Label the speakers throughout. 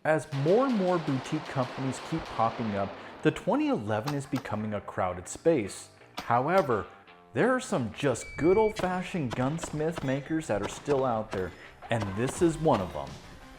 Speaker 1: As more and more boutique companies keep popping up, the 2011 is becoming a crowded space. However, there are some just good old-fashioned gunsmith makers that are still out there, and this is one of them.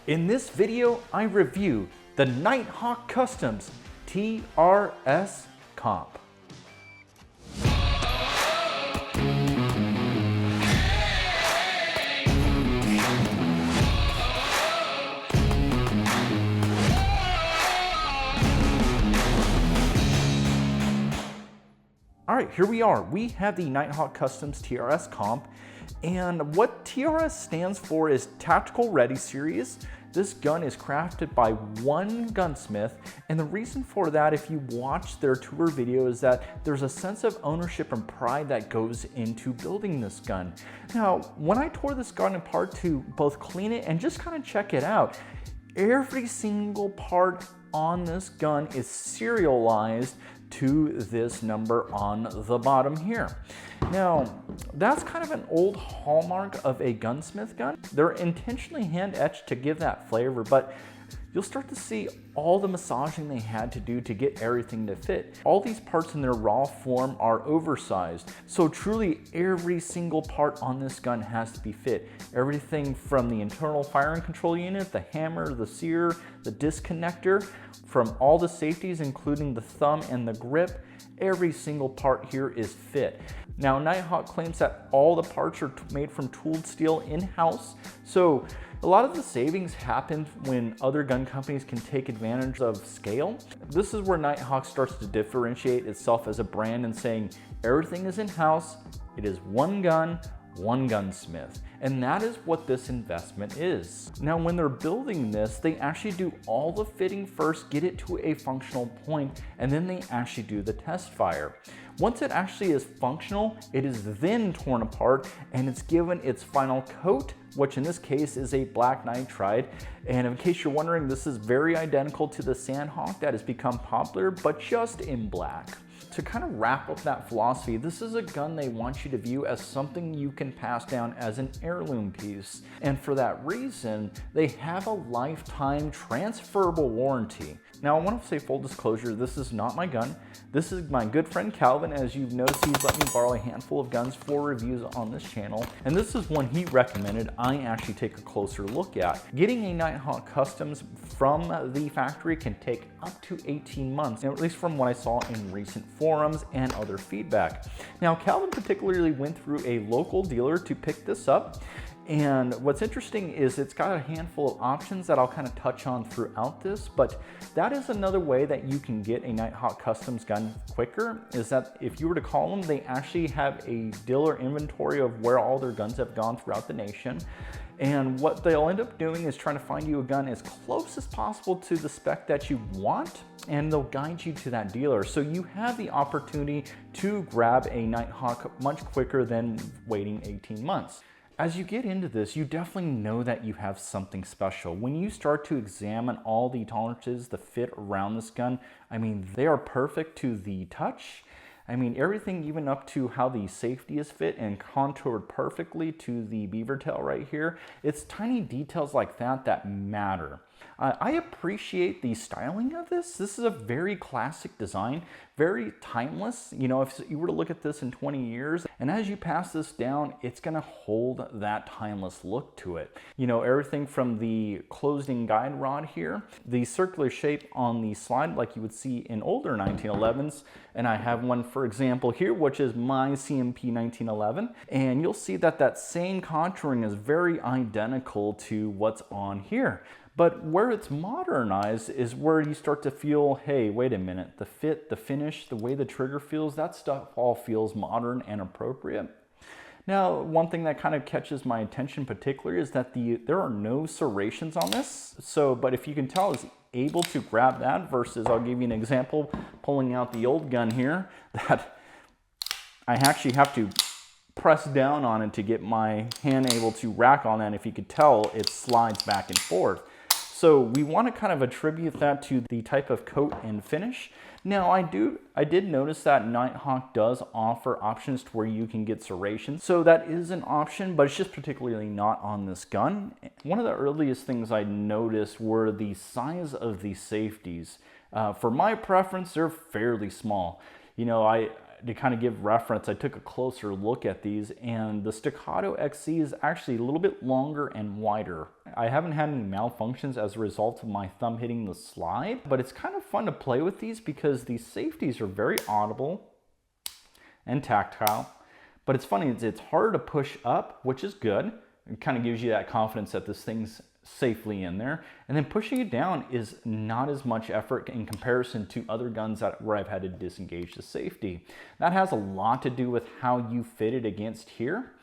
Speaker 1: In this video, I review the Nighthawk Customs TRS Comp. All right, here we are. We have the Nighthawk Customs TRS Comp, and what TRS stands for is Tactical Ready Series. This gun is crafted by one gunsmith, and the reason for that, if you watch their tour video, is that there's a sense of ownership and pride that goes into building this gun. Now, when I tore this gun apart to both clean it and just kind of check it out, every single part on this gun is serialized to this number on the bottom here. Now, that's kind of an old hallmark of a gunsmith gun. They're intentionally hand etched to give that flavor, but you'll start to see all the massaging they had to do to get everything to fit. All these parts in their raw form are oversized, so truly every single part on this gun has to be fit. Everything from the internal firing control unit, the hammer, the sear, the disconnector, from all the safeties including the thumb and the grip, every single part here is fit. Now, Nighthawk claims that all the parts are made from tooled steel in-house, so a lot of the savings happen when other gun companies can take advantage of scale. This is where Nighthawk starts to differentiate itself as a brand and saying everything is in-house, it is one gun, one gunsmith. And that is what this investment is. Now, when they're building this, they actually do all the fitting first, get it to a functional point, and then they actually do the test fire. Once it actually is functional, it is then torn apart and it's given its final coat, which in this case is a black nitride. And in case you're wondering, this is very identical to the Sandhawk that has become popular, but just in black. To kind of wrap up that philosophy, this is a gun they want you to view as something you can pass down as an heirloom piece. And for that reason, they have a lifetime transferable warranty. Now, I want to say full disclosure, this is not my gun. This is my good friend Calvin. As you've noticed, he's let me borrow a handful of guns for reviews on this channel. And this is one he recommended I actually take a closer look at. Getting a Nighthawk Customs from the factory can take up to 18 months, at least from what I saw in recent forums and other feedback. Now, Calvin particularly went through a local dealer to pick this up. And what's interesting is it's got a handful of options that I'll kind of touch on throughout this, but that is another way that you can get a Nighthawk Customs gun quicker, is that if you were to call them, they actually have a dealer inventory of where all their guns have gone throughout the nation. And what they'll end up doing is trying to find you a gun as close as possible to the spec that you want, and they'll guide you to that dealer. So you have the opportunity to grab a Nighthawk much quicker than waiting 18 months. As you get into this, you definitely know that you have something special. When you start to examine all the tolerances, the fit around this gun, I mean, they are perfect to the touch. I mean, everything even up to how the safety is fit and contoured perfectly to the beaver tail right here. It's tiny details like that that matter. I appreciate the styling of this. This is a very classic design, very timeless. You know, if you were to look at this in 20 years, and as you pass this down, it's gonna hold that timeless look to it. You know, everything from the closed-in guide rod here, the circular shape on the slide like you would see in older 1911s, and I have one, for example, here, which is my CMP 1911, and you'll see that that same contouring is very identical to what's on here. But where it's modernized is where you start to feel, hey, wait a minute, the fit, the finish, the way the trigger feels, that stuff all feels modern and appropriate. Now, one thing that kind of catches my attention particularly is that there are no serrations on this. So, but if you can tell, it's able to grab that versus, I'll give you an example, pulling out the old gun here, that I actually have to press down on it to get my hand able to rack on that. If you could tell, it slides back and forth. So we want to kind of attribute that to the type of coat and finish. Now I did notice that Nighthawk does offer options to where you can get serration. So that is an option, but it's just particularly not on this gun. One of the earliest things I noticed were the size of the safeties. For my preference, they're fairly small. You know, to kind of give reference, I took a closer look at these, and the Staccato XC is actually a little bit longer and wider. I haven't had any malfunctions as a result of my thumb hitting the slide, but it's kind of fun to play with these because these safeties are very audible and tactile. But it's funny, it's hard to push up, which is good. It kind of gives you that confidence that this thing's safely in there. And then pushing it down is not as much effort in comparison to other guns where I've had to disengage the safety. That has a lot to do with how you fit it against here.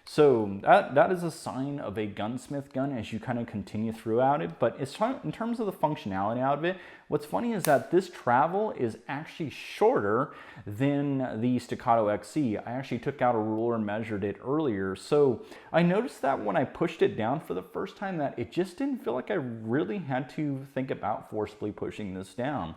Speaker 1: So that is a sign of a Gunsmith gun as you kind of continue throughout it. But it's in terms of the functionality out of it, what's funny is that this travel is actually shorter than the Staccato XC. I actually took out a ruler and measured it earlier. So I noticed that when I pushed it down for the first time that it just didn't feel like I really had to think about forcibly pushing this down.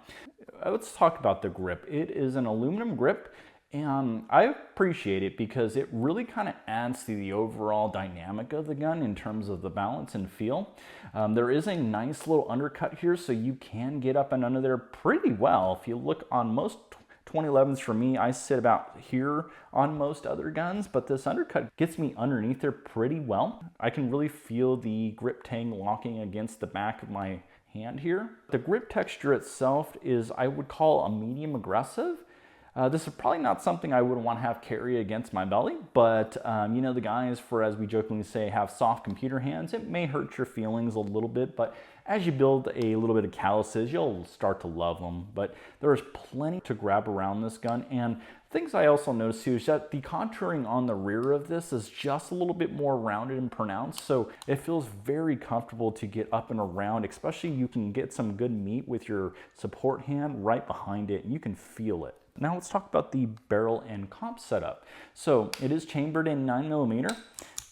Speaker 1: Let's talk about the grip. It is an aluminum grip. And I appreciate it because it really kind of adds to the overall dynamic of the gun in terms of the balance and feel. There is a nice little undercut here, so you can get up and under there pretty well. If you look on most 2011s for me, I sit about here on most other guns, but this undercut gets me underneath there pretty well. I can really feel the grip tang locking against the back of my hand here. The grip texture itself is, I would call, a medium aggressive. This is probably not something I would want to have carry against my belly, but you know, the guys, as we jokingly say, have soft computer hands. It may hurt your feelings a little bit, but as you build a little bit of calluses, you'll start to love them. But there's plenty to grab around this gun. And things I also noticed too is that the contouring on the rear of this is just a little bit more rounded and pronounced, so it feels very comfortable to get up and around, especially you can get some good meat with your support hand right behind it, and you can feel it. Now let's talk about the barrel and comp setup. So it is chambered in 9mm,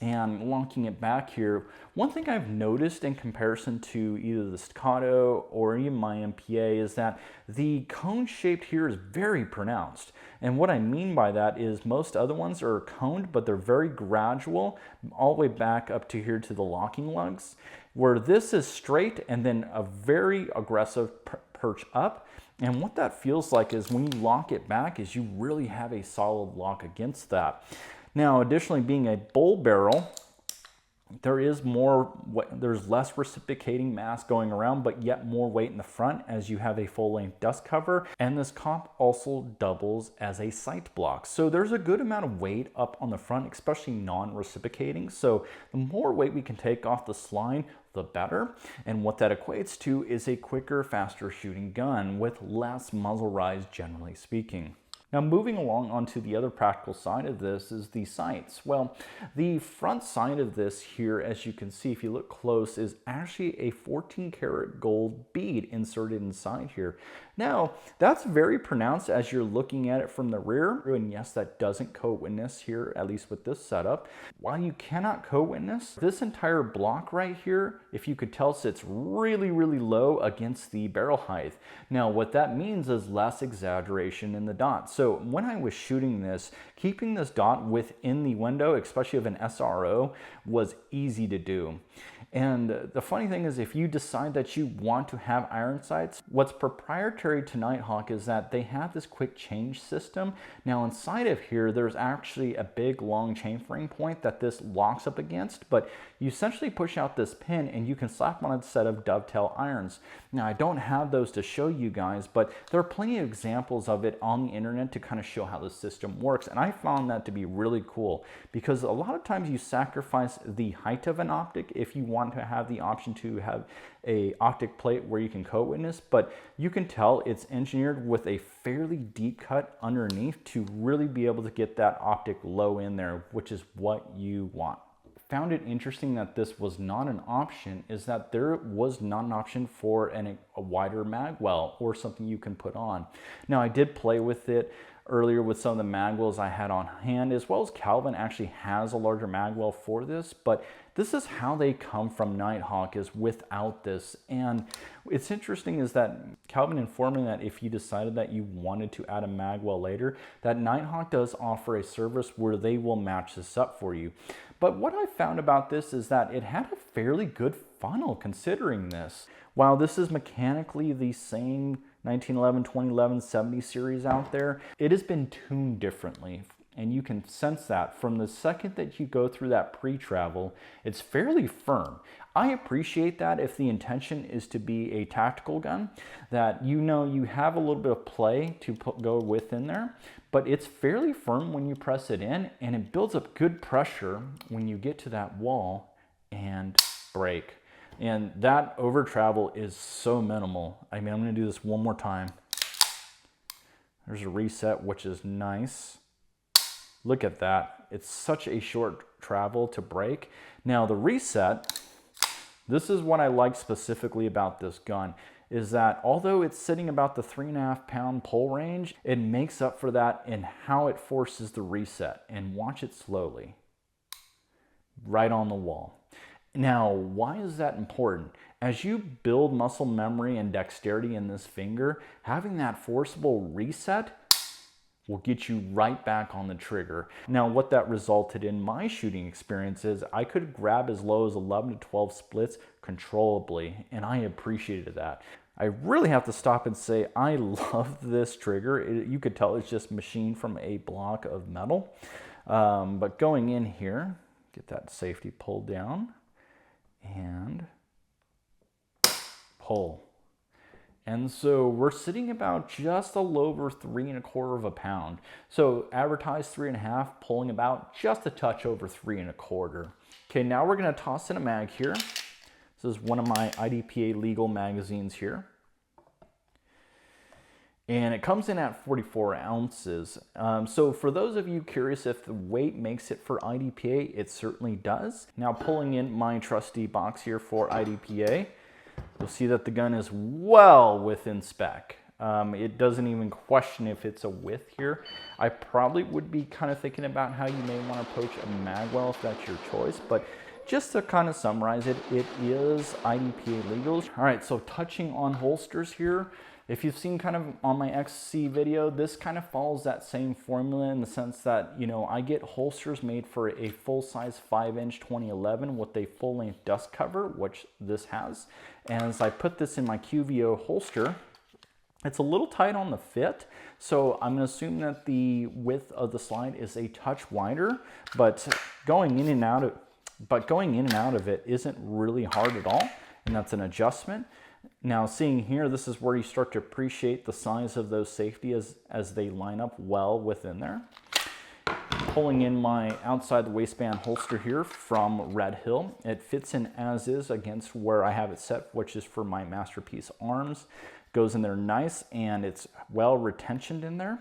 Speaker 1: and locking it back here, one thing I've noticed in comparison to either the Staccato or even my MPA is that the cone shape here is very pronounced. And what I mean by that is most other ones are coned, but they're very gradual all the way back up to here to the locking lugs, where this is straight and then a very aggressive perch up. And what that feels like is when you lock it back is you really have a solid lock against that. Now, additionally, being a bull barrel, there's less reciprocating mass going around, but yet more weight in the front as you have a full-length dust cover. And this comp also doubles as a sight block. So there's a good amount of weight up on the front, especially non-reciprocating. So the more weight we can take off the slide, the better. And what that equates to is a quicker, faster shooting gun with less muzzle rise, generally speaking. Now, moving along onto the other practical side of this is the sights. Well, the front side of this here, as you can see if you look close, is actually a 14-karat gold bead inserted inside here. Now, that's very pronounced as you're looking at it from the rear, and yes, that doesn't co-witness here, at least with this setup. While you cannot co-witness, this entire block right here, if you could tell, sits really, really low against the barrel height. Now, what that means is less exaggeration in the dots. So when I was shooting this, keeping this dot within the window, especially of an SRO, was easy to do. And the funny thing is, if you decide that you want to have iron sights, what's proprietary to Nighthawk is that they have this quick change system. Now inside of here, there's actually a big long chamfering point that this locks up against, but you essentially push out this pin and you can slap on a set of dovetail irons. Now I don't have those to show you guys, but there are plenty of examples of it on the internet to kind of show how the system works. And I found that to be really cool because a lot of times you sacrifice the height of an optic if you want to have the option to have a optic plate where you can co-witness, but you can tell it's engineered with a fairly deep cut underneath to really be able to get that optic low in there, which is what you want. found it interesting that this was not an option is that there was not an option for a wider mag well or something you can put on. Now, I did play with it earlier with some of the mag wells I had on hand, as well as Calvin actually has a larger mag well for this, but this is how they come from Nighthawk, is without this. And it's interesting is that Calvin informed me that if you decided that you wanted to add a mag well later, that Nighthawk does offer a service where they will match this up for you. But what I found about this is that it had a fairly good funnel considering this. While this is mechanically the same 1911, 2011, 70 series out there, it has been tuned differently. And you can sense that from the second that you go through that pre-travel, it's fairly firm. I appreciate that if the intention is to be a tactical gun, that you know you have a little bit of play to go within there, but it's fairly firm when you press it in, and it builds up good pressure when you get to that wall and break. And that over travel is so minimal. I mean, I'm gonna do this one more time. There's a reset, which is nice. Look at that. It's such a short travel to break. Now the reset, this is what I like specifically about this gun, is that although it's sitting about the 3.5 pound pull range, it makes up for that in how it forces the reset. And watch it slowly. Right on the wall. Now, why is that important? As you build muscle memory and dexterity in this finger, having that forcible reset will get you right back on the trigger. Now, what that resulted in my shooting experience is I could grab as low as 11 to 12 splits controllably, and I appreciated that. I really have to stop and say I love this trigger. You could tell it's just machined from a block of metal. But going in here, get that safety pulled down and pull. And so we're sitting about just a little over 3.25 pounds. So advertised 3.5, pulling about just a touch over 3.25. Okay, now we're gonna toss in a mag here. This is one of my IDPA legal magazines here. And it comes in at 44 ounces. So for those of you curious if the weight makes it for IDPA, it certainly does. Now pulling in my trusty box here for IDPA, you'll see that the gun is well within spec. It doesn't even question if it's a width here. I probably would be kind of thinking about how you may want to approach a mag well if that's your choice, but just to kind of summarize it, it is IDPA legals. All right, so touching on holsters here, if you've seen kind of on my XC video, this kind of follows that same formula in the sense that, you know, I get holsters made for a full-size 5-inch 2011 with a full-length dust cover, which this has. And as I put this in my QVO holster, it's a little tight on the fit, so I'm going to assume that the width of the slide is a touch wider, but going in and out of it isn't really hard at all, and that's an adjustment. Now seeing here, this is where you start to appreciate the size of those safeties as they line up well within there. Pulling in my outside the waistband holster here from Red Hill. It fits in as is against where I have it set, which is for my Masterpiece Arms. Goes in there nice, and it's well retentioned in there,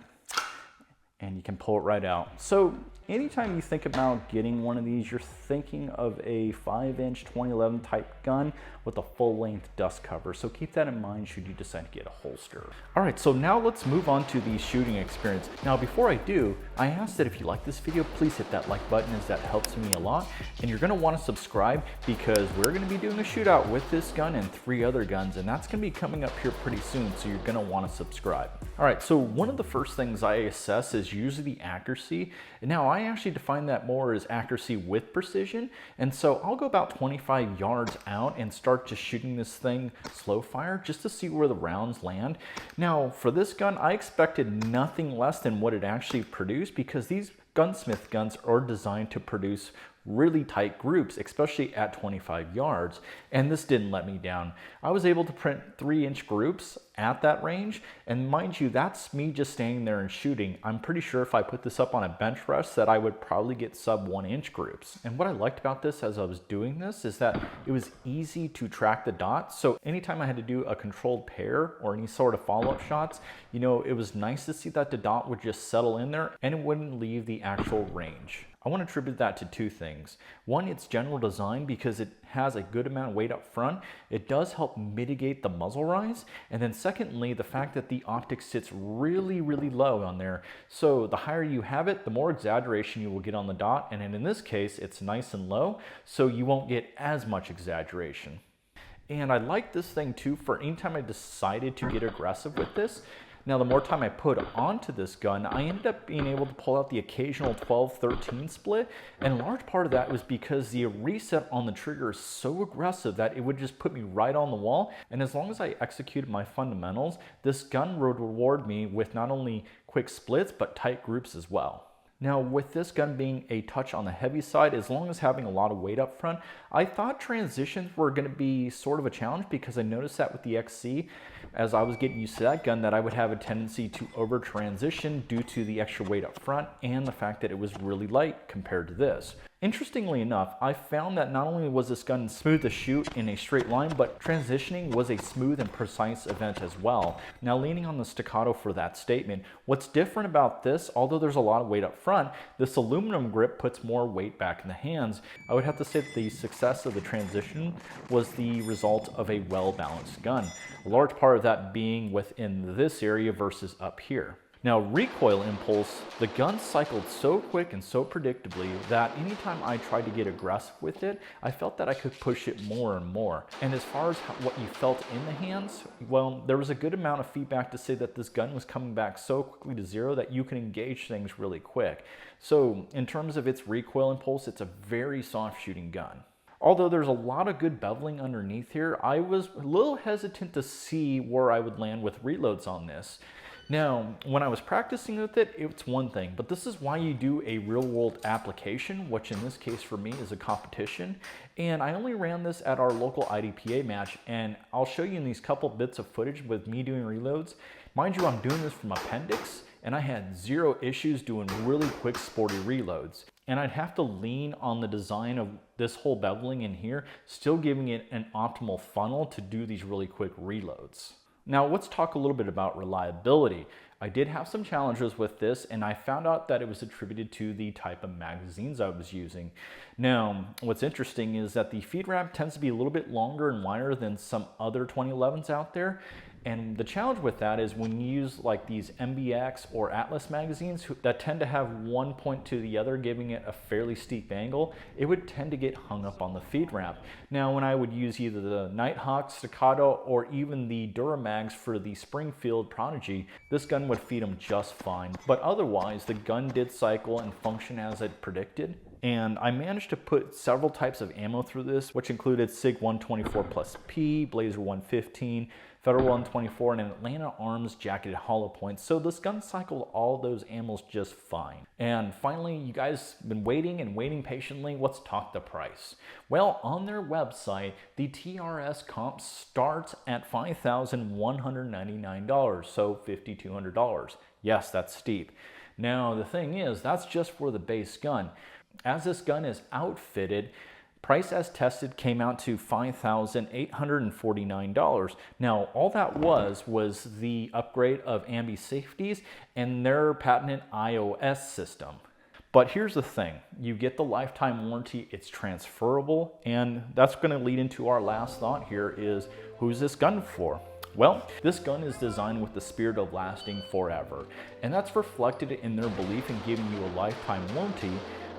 Speaker 1: and you can pull it right out. So anytime you think about getting one of these, you're thinking of a 5-inch 2011 type gun with a full-length dust cover. So keep that in mind should you decide to get a holster. All right, so now let's move on to the shooting experience. Now, before I do, I ask that if you like this video, please hit that like button, as that helps me a lot. And you're gonna wanna subscribe because we're gonna be doing a shootout with this gun and 3 other guns, and that's gonna be coming up here pretty soon, so you're gonna wanna subscribe. All right, so one of the first things I assess is usually the accuracy. And now I actually define that more as accuracy with precision. And so I'll go about 25 yards out and start just shooting this thing slow fire just to see where the rounds land. Now for this gun, I expected nothing less than what it actually produced, because these Gunsmith guns are designed to produce really tight groups, especially at 25 yards, and this didn't let me down. I was able to print 3-inch groups at that range, and mind you, that's me just standing there and shooting. I'm pretty sure if I put this up on a bench press that I would probably get sub 1-inch groups. And what I liked about this as I was doing this is that it was easy to track the dots. So anytime I had to do a controlled pair or any sort of follow-up shots, you know, it was nice to see that the dot would just settle in there and it wouldn't leave the actual range. I want to attribute that to two things. One, its general design, because it has a good amount of weight up front. It does help mitigate the muzzle rise. And then secondly, the fact that the optic sits really, really low on there. So the higher you have it, the more exaggeration you will get on the dot. And in this case, it's nice and low, so you won't get as much exaggeration. And I like this thing too for anytime I decided to get aggressive with this. Now, the more time I put onto this gun, I ended up being able to pull out the occasional 12-13 split. And a large part of that was because the reset on the trigger is so aggressive that it would just put me right on the wall. And as long as I executed my fundamentals, this gun would reward me with not only quick splits, but tight groups as well. Now, with this gun being a touch on the heavy side, as long as having a lot of weight up front, I thought transitions were going to be sort of a challenge, because I noticed that with the XC, as I was getting used to that gun, that I would have a tendency to over transition due to the extra weight up front and the fact that it was really light compared to this. Interestingly enough, I found that not only was this gun smooth to shoot in a straight line, but transitioning was a smooth and precise event as well. Now, leaning on the Staccato for that statement, what's different about this, although there's a lot of weight up front, this aluminum grip puts more weight back in the hands. I would have to say that the success of the transition was the result of a well-balanced gun. A large part of that being within this area versus up here. Now, recoil impulse, the gun cycled so quick and so predictably that anytime I tried to get aggressive with it, I felt that I could push it more and more. And as far as what you felt in the hands, well, there was a good amount of feedback to say that this gun was coming back so quickly to zero that you can engage things really quick. So in terms of its recoil impulse, it's a very soft shooting gun. Although there's a lot of good beveling underneath here, I was a little hesitant to see where I would land with reloads on this. Now, when I was practicing with it, it's one thing, but this is why you do a real-world application, which in this case for me is a competition. And I only ran this at our local IDPA match, and I'll show you in these couple bits of footage with me doing reloads. Mind you, I'm doing this from Appendix, and I had zero issues doing really quick, sporty reloads. And I'd have to lean on the design of this whole beveling in here, still giving it an optimal funnel to do these really quick reloads. Now, let's talk a little bit about reliability. I did have some challenges with this, and I found out that it was attributed to the type of magazines I was using. Now, what's interesting is that the feed wrap tends to be a little bit longer and wider than some other 2011s out there. And the challenge with that is when you use like these MBX or Atlas magazines that tend to have one point to the other, giving it a fairly steep angle, it would tend to get hung up on the feed wrap. Now, when I would use either the Nighthawk, Staccato, or even the Duramags for the Springfield Prodigy, this gun would feed them just fine. But otherwise, the gun did cycle and function as it predicted. And I managed to put several types of ammo through this, which included SIG 124 plus P, Blazer 115, Federal 124, and an Atlanta Arms jacketed hollow point. So this gun cycled all those ammos just fine. And finally, you guys have been waiting and waiting patiently. Let's talk the price. Well, on their website, the TRS Comp starts at $5,199, so $5,200. Yes, that's steep. Now, the thing is, that's just for the base gun. As this gun is outfitted, price as tested came out to $5,849. Now, all that was the upgrade of ambi safeties and their patented iOS system. But here's the thing, you get the lifetime warranty, it's transferable, and that's going to lead into our last thought here is, who's this gun for? Well, this gun is designed with the spirit of lasting forever, and that's reflected in their belief in giving you a lifetime warranty.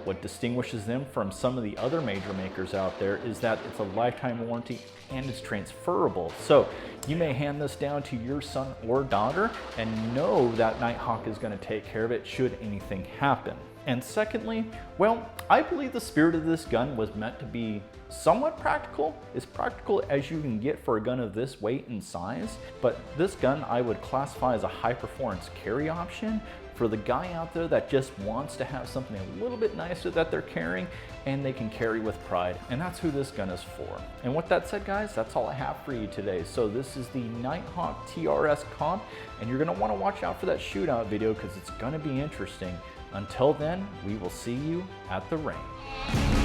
Speaker 1: What distinguishes them from some of the other major makers out there is that it's a lifetime warranty and it's transferable. So you may hand this down to your son or daughter and know that Nighthawk is going to take care of it should anything happen. And secondly, well, I believe the spirit of this gun was meant to be somewhat practical, as practical as you can get for a gun of this weight and size. But this gun I would classify as a high performance carry option for the guy out there that just wants to have something a little bit nicer that they're carrying and they can carry with pride. And that's who this gun is for. And with that said, guys, that's all I have for you today. So this is the Nighthawk TRS Comp, and you're gonna wanna watch out for that shootout video because it's gonna be interesting. Until then, we will see you at the range.